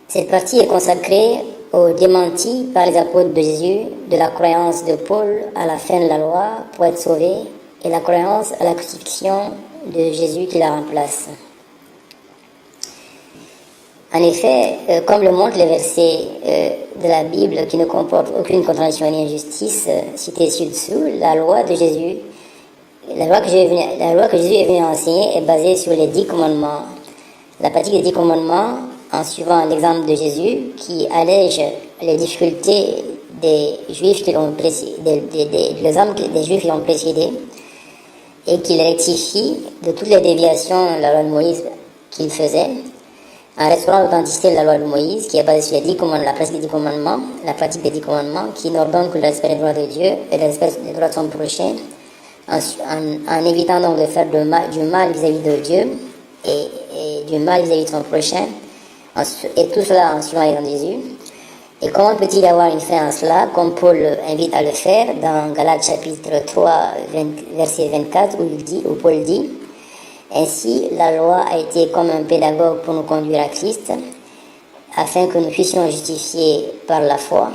Cette partie est consacrée au démenti par les apôtres de Jésus de la croyance de Paul à la fin de la loi pour être sauvé et la croyance à la crucifixion de Jésus qui la remplace. En effet, comme le montrent les versets de la Bible qui ne comportent aucune contradiction ni injustice, cités ci-dessous, la loi que Jésus est venu enseigner est basée sur les 10 commandements. La pratique des 10 commandements, en suivant l'exemple de Jésus, qui allège les difficultés des Juifs qui l'ont précédé, des Juifs qui l'ont précédé, et qui les rectifie de toutes les déviations de la loi de Moïse qu'il faisait, en restaurant l'authenticité de la loi de Moïse, qui est basée sur les 10 commandements, la pratique des 10 commandements, qui n'ordonne que le respect des droits de Dieu et le respect des droits de son prochain, en évitant donc de faire du mal vis-à-vis de Dieu et du mal vis-à-vis de son prochain, et tout cela en suivant l'exemple de Jésus. Et comment peut-il y avoir une fin en cela, comme Paul invite à le faire dans Galates chapitre 3, verset 24, où Paul dit: ainsi, la loi a été comme un pédagogue pour nous conduire à Christ, afin que nous puissions justifier par la foi.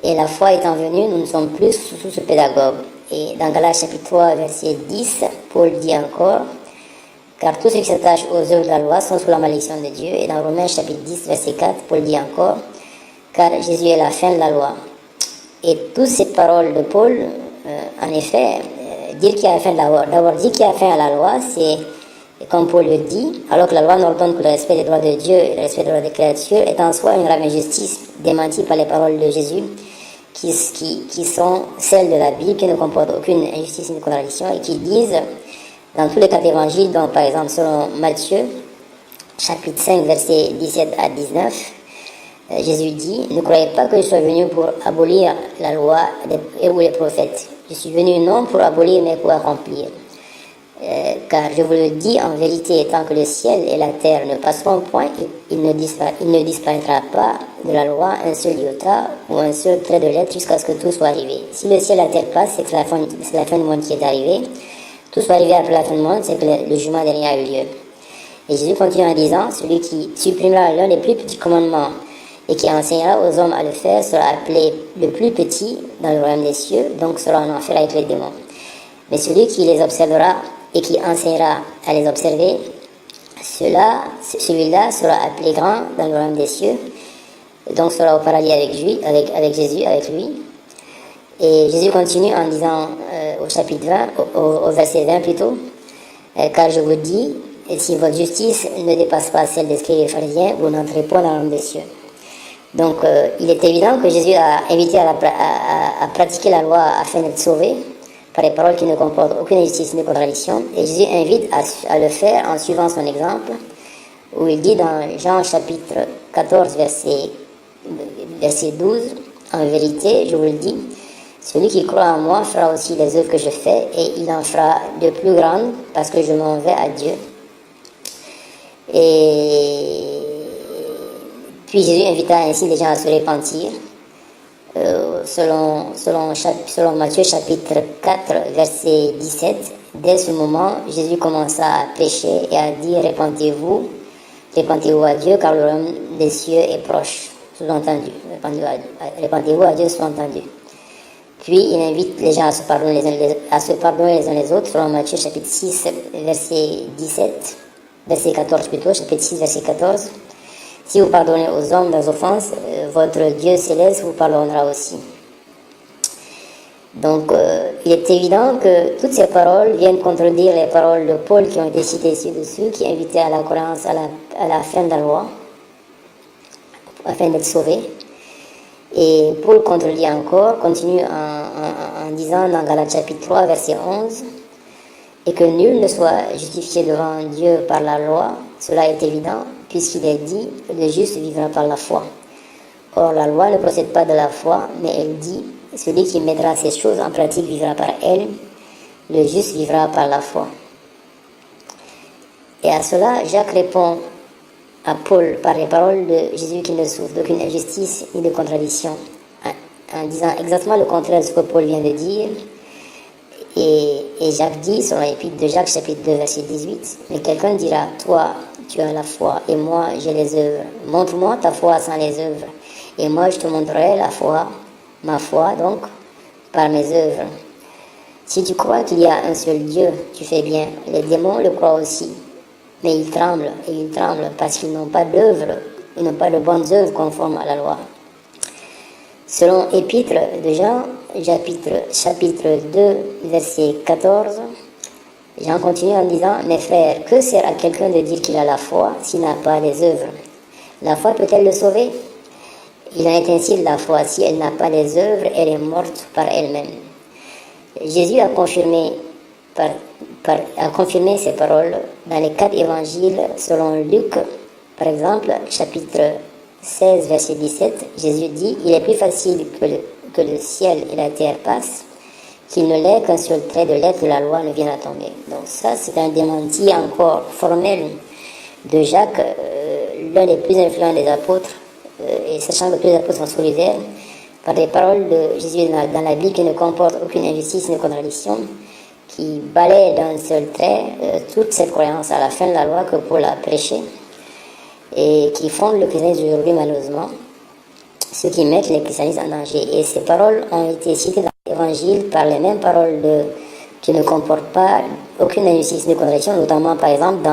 Et la foi étant venue, nous ne sommes plus sous ce pédagogue. Et dans Galates chapitre 3, verset 10, Paul dit encore: car tous ceux qui s'attachent aux œuvres de la loi sont sous la malédiction de Dieu. Et dans Romains chapitre 10, verset 4, Paul dit encore: car Jésus est la fin de la loi. Et toutes ces paroles de Paul, en effet, dire qu'il y a la fin de la loi, d'abord dire qu'il y a la fin à la loi, c'est, comme Paul le dit, alors que la loi n'ordonne que le respect des droits de Dieu et le respect des droits des créatures, est en soi une grave injustice démentie par les paroles de Jésus, qui sont celles de la Bible, qui ne comportent aucune injustice ni contradiction, et qui disent, dans tous les quatre évangiles, donc par exemple selon Matthieu, chapitre 5, versets 17 à 19, Jésus dit: ne croyez pas que je sois venu pour abolir la loi ou les prophètes. Je suis venu non pour abolir, mais pour accomplir. Car je vous le dis en vérité, tant que le ciel et la terre ne passeront point, il ne disparaîtra pas de la loi un seul iota ou un seul trait de lettre jusqu'à ce que tout soit arrivé. Si le ciel et la terre passent, c'est que c'est la fin du monde qui est arrivée. Tout soit arrivé après la fin du monde, c'est que le jugement dernier a eu lieu. Et Jésus continue en disant: celui qui supprimera l'un des plus petits commandements et qui enseignera aux hommes à le faire sera appelé le plus petit dans le royaume des cieux, donc sera en enfer avec les démons. Mais celui qui les observera et qui enseignera à les observer, celui-là sera appelé grand dans le royaume des cieux, donc sera au paradis avec Jésus, avec lui. Et Jésus continue en disant au chapitre 20, au verset 20 plutôt, car je vous dis, si votre justice ne dépasse pas celle des scribes et pharisiens, vous n'entrez pas dans le royaume des cieux. Donc, il est évident que Jésus a invité à pratiquer la loi afin d'être sauvé par les paroles qui ne comportent aucune injustice ni contradiction. Et Jésus invite à le faire en suivant son exemple, où il dit dans Jean chapitre 14, verset 12, en vérité, je vous le dis, celui qui croit en moi fera aussi les œuvres que je fais, et il en fera de plus grandes, parce que je m'en vais à Dieu. Et puis Jésus invita ainsi les gens à se repentir, selon Matthieu chapitre 4, verset 17. Dès ce moment, Jésus commença à prêcher et à dire: répentez-vous à Dieu, car le royaume des cieux est proche. Sous-entendu, répentez-vous à Dieu, sous-entendu. Puis il invite les gens à se pardonner les uns les autres, selon Matthieu chapitre 6, verset 14 plutôt, chapitre 6, verset 14. Si vous pardonnez aux hommes leurs offenses, votre Dieu céleste vous pardonnera aussi. Donc, il est évident que toutes ces paroles viennent contredire les paroles de Paul qui ont été citées ci-dessus, qui invitaient à la croyance à la fin de la loi, afin d'être sauvé. Et Paul contredit encore, continue en disant dans Galates chapitre 3, verset 11, et que nul ne soit justifié devant Dieu par la loi, cela est évident, puisqu'il est dit: le juste vivra par la foi. Or, la loi ne procède pas de la foi, mais elle dit: celui qui mettra ces choses en pratique vivra par elles, le juste vivra par la foi. Et à cela, Jacques répond à Paul par les paroles de Jésus qui ne souffre d'aucune injustice ni de contradiction, en disant exactement le contraire de ce que Paul vient de dire. Et Jacques dit, selon l'épître de Jacques chapitre 2 verset 18, mais quelqu'un dira: toi, tu as la foi, et moi j'ai les œuvres. Montre-moi ta foi sans les œuvres, et moi je te montrerai la foi, ma foi donc, par mes œuvres. Si tu crois qu'il y a un seul Dieu, tu fais bien. Les démons le croient aussi, mais ils tremblent parce qu'ils n'ont pas d'œuvres, ils n'ont pas de bonnes œuvres conformes à la loi. Selon Épître de Jean, chapitre 2, verset 14, Jean continue en disant: mes frères, que sert à quelqu'un de dire qu'il a la foi s'il n'a pas les œuvres? La foi peut-elle le sauver? Il en est ainsi de la foi. Si elle n'a pas les œuvres, elle est morte par elle-même. Jésus a confirmé ces paroles dans les 4 évangiles selon Luc. Par exemple, chapitre 16, verset 17, Jésus dit: il est plus facile que le ciel et la terre passent qu'il ne l'est qu'un seul trait de lettre de la loi ne vienne à tomber. Donc ça, c'est un démenti encore formel de Jacques, l'un des plus influents des apôtres, et sachant que tous les apôtres sont solidaires, par les paroles de Jésus dans la Bible qui ne comportent aucune injustice ni contradiction, qui balaient d'un seul trait toute cette croyance à la fin de la loi que Paul a prêchée, et qui fondent le christianisme d'aujourd'hui malheureusement, ceux qui mettent les christianistes en danger. Et ces paroles ont été citées dans l'Évangile par les mêmes paroles qui ne comportent pas aucune injustice ni contradiction, notamment par exemple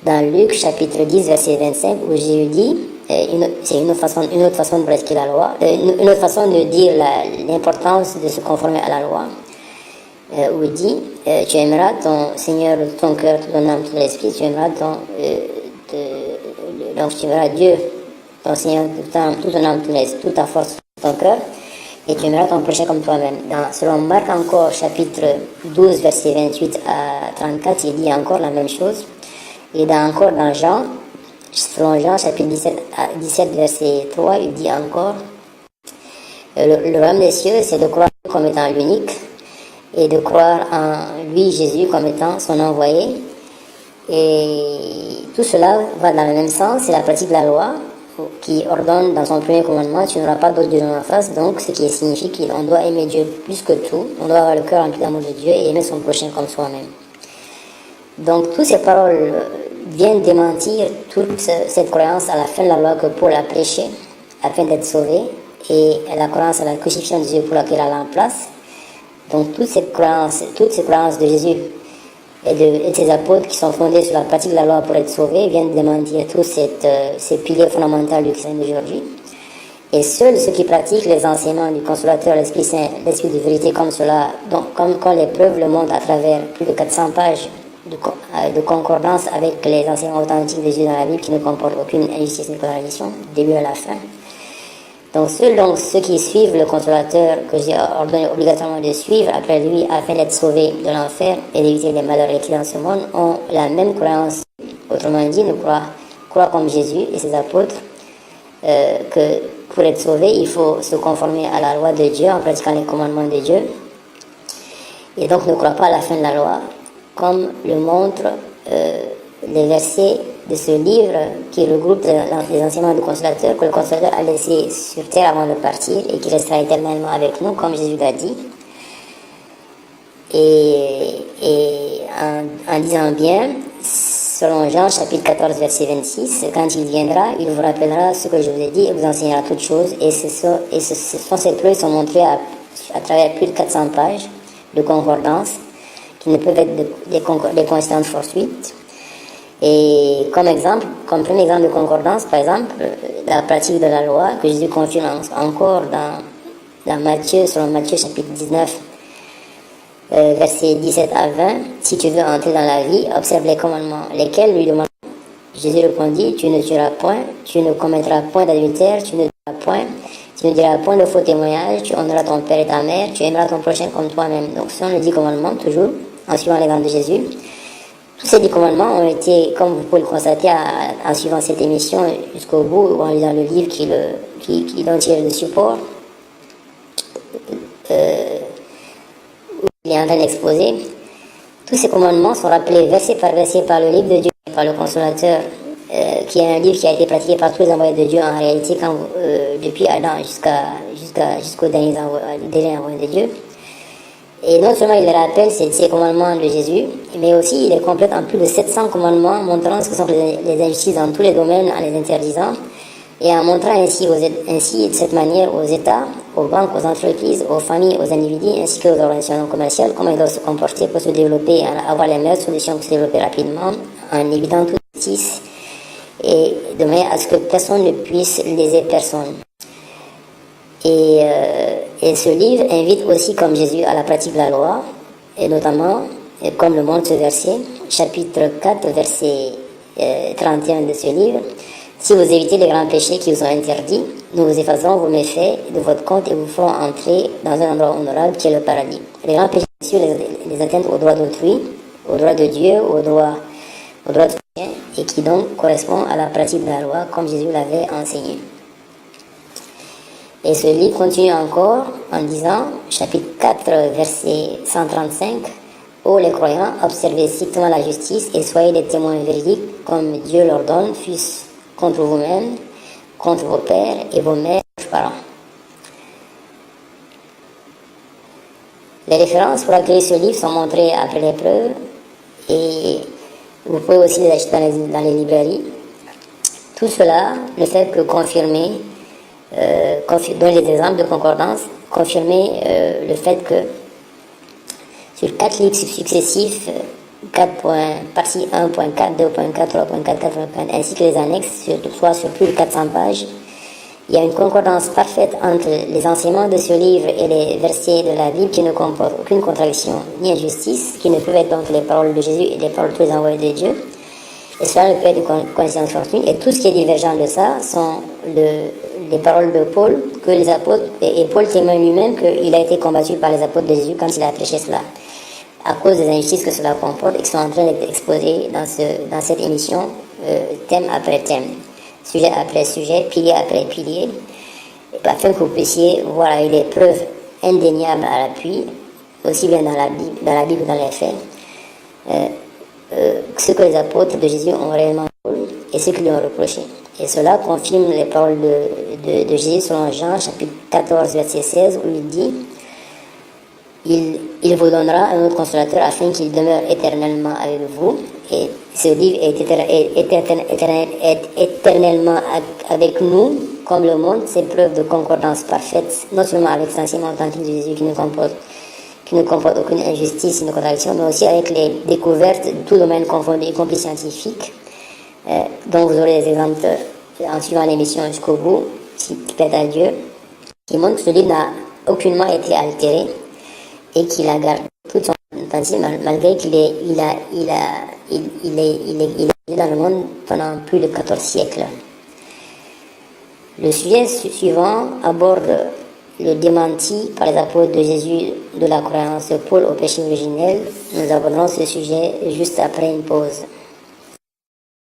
dans Luc chapitre 10 verset 25 où Jésus dit, c'est une autre façon de pratiquer la loi, une autre façon de dire l'importance de se conformer à la loi, où il dit tu aimeras ton Seigneur de ton cœur, de ton âme, de ton esprit, tu aimeras donc tu aimeras Dieu, ton Seigneur, toute ton âme, toute ta force, ton cœur, et tu aimeras ton prochain comme toi-même. Selon Marc encore, chapitre 12, verset 28 à 34, il dit encore la même chose. Et encore dans Jean, selon Jean, chapitre 17, verset 3, il dit encore le royaume des cieux, c'est de croire comme étant l'unique, et de croire en lui, Jésus, comme étant son envoyé. Et tout cela va dans le même sens, c'est la pratique de la loi qui ordonne dans son premier commandement: tu n'auras pas d'autre Dieu dans la face. Donc ce qui signifie qu'on doit aimer Dieu plus que tout, on doit avoir le cœur rempli d'amour de Dieu et aimer son prochain comme soi-même. Donc toutes ces paroles viennent démentir toute cette croyance à la fin de la loi que Paul a prêchée afin d'être sauvé, et la croyance à la crucifixion de Jésus pour laquelle elle a en place. Donc toutes ces croyances de Jésus et de ses apôtres qui sont fondés sur la pratique de la loi pour être sauvés viennent démentir tous ces piliers fondamentaux du christianisme d'aujourd'hui. Et seuls ceux qui pratiquent les enseignements du Consolateur, l'Esprit Saint, l'Esprit de vérité comme cela, donc comme les preuves le montrent à travers plus de 400 pages de concordance avec les enseignements authentiques de Jésus dans la Bible qui ne comportent aucune injustice ni contradiction, du début à la fin. Donc ceux qui suivent le Consolateur, que j'ai ordonné obligatoirement de suivre après lui afin d'être sauvés de l'enfer et d'éviter les malheurs écrits dans ce monde, ont la même croyance. Autrement dit, nous croient comme Jésus et ses apôtres que pour être sauvé, il faut se conformer à la loi de Dieu en pratiquant les commandements de Dieu. Et donc ne croient pas à la fin de la loi, comme le montrent les versets de ce livre qui regroupe les enseignements du Consolateur, que le Consolateur a laissé sur terre avant de partir et qui restera éternellement avec nous, comme Jésus l'a dit. Et en disant bien, selon Jean chapitre 14 verset 26, quand il viendra, il vous rappellera ce que je vous ai dit et vous enseignera toutes choses. Et ces preuves sont montrées à travers plus de 400 pages de concordance qui ne peuvent être des coïncidences fortuites. Et comme premier exemple de concordance, par exemple, la pratique de la loi que Jésus confirme encore dans Matthieu, selon Matthieu chapitre 19, versets 17 à 20, si tu veux entrer dans la vie, observe les commandements, lesquels lui demandent. Jésus répondit: tu ne tueras point, tu ne commettras point d'adultère, tu ne diras point de faux témoignages, tu honoreras ton père et ta mère, tu aimeras ton prochain comme toi-même. Donc ce sont les 10 commandements, toujours, en suivant l'exemple de Jésus. Tous ces 10 commandements ont été, comme vous pouvez le constater en suivant cette émission jusqu'au bout, ou en lisant le livre dont il est le support, où il est en train d'exposer. Tous ces commandements sont rappelés verset par verset par le livre de Dieu, par le Consolateur, qui est un livre qui a été pratiqué par tous les envoyés de Dieu en réalité, depuis Adam jusqu'au dernier envoyé de Dieu. Et non seulement il rappelle ces commandements de Jésus, mais aussi il les complète en plus de 700 commandements montrant ce que sont les injustices dans tous les domaines en les interdisant et en montrant ainsi de cette manière aux États, aux banques, aux entreprises, aux familles, aux individus ainsi qu'aux organisations commerciales comment ils doivent se comporter pour se développer, avoir les meilleures solutions pour se développer rapidement en évitant toute justice et de manière à ce que personne ne puisse léser personne. Et ce livre invite aussi, comme Jésus, à la pratique de la loi, et notamment, comme le montre ce verset, chapitre 4, verset 31 de ce livre, si vous évitez les grands péchés qui vous sont interdits, nous vous effacerons vos méfaits de votre compte et vous ferons entrer dans un endroit honorable qui est le paradis. Les grands péchés, bien sûr, les atteintes aux droits d'autrui, aux droits de Dieu, aux droits de chien, et qui donc correspond à la pratique de la loi, comme Jésus l'avait enseigné. Et ce livre continue encore en disant, chapitre 4, verset 135, « Ô les croyants, observez strictement la justice et soyez des témoins véridiques, comme Dieu l'ordonne, fût-ce contre vous-mêmes, contre vos pères et vos mères et vos parents. » Les références pour accueillir ce livre sont montrées après l'épreuve et vous pouvez aussi les acheter dans les librairies. Tout cela ne fait que confirmer, donner des exemples de concordance, confirmer le fait que sur 4 livres successifs, 4 points, partie 1.4, 2.4, 3.4, 4.4, ainsi que les annexes, soit sur plus de 400 pages, il y a une concordance parfaite entre les enseignements de ce livre et les versets de la Bible qui ne comportent aucune contradiction ni injustice, qui ne peuvent être donc les paroles de Jésus et les paroles de tous les envoyés de Dieu. Et cela ne peut être une coïncidence fortuite. Et tout ce qui est divergent de ça sont les paroles de Paul, que les apôtres, et Paul témoigne lui-même qu'il a été combattu par les apôtres de Jésus quand il a prêché cela, à cause des injustices que cela comporte et qui sont en train d'être exposées dans cette émission, thème après thème, sujet après sujet, pilier après pilier, afin que vous puissiez voir avec des preuves indéniables à l'appui, aussi bien dans la Bible que dans les faits, ce que les apôtres de Jésus ont réellement dit et ce qu'ils lui ont reproché. Et cela confirme les paroles de Jésus selon Jean, chapitre 14, verset 16, où il dit il vous donnera un autre consolateur afin qu'il demeure éternellement avec vous. Et ce livre est éternellement avec nous, comme le monde, c'est preuve de concordance parfaite, non seulement avec l'enseignement authentique de Jésus qui ne comporte aucune injustice ni contradiction, mais aussi avec les découvertes de tout domaine confondu, y compris scientifique, dont vous aurez des exemples en suivant l'émission jusqu'au bout, qui plaît à Dieu, qui montre que ce livre n'a aucunement été altéré et qu'il a gardé toute son authenticité malgré qu'il est dans le monde pendant plus de 14 siècles. Le sujet suivant aborde le démenti par les apôtres de Jésus de la croyance de Paul au péché originel. Nous aborderons ce sujet juste après une pause.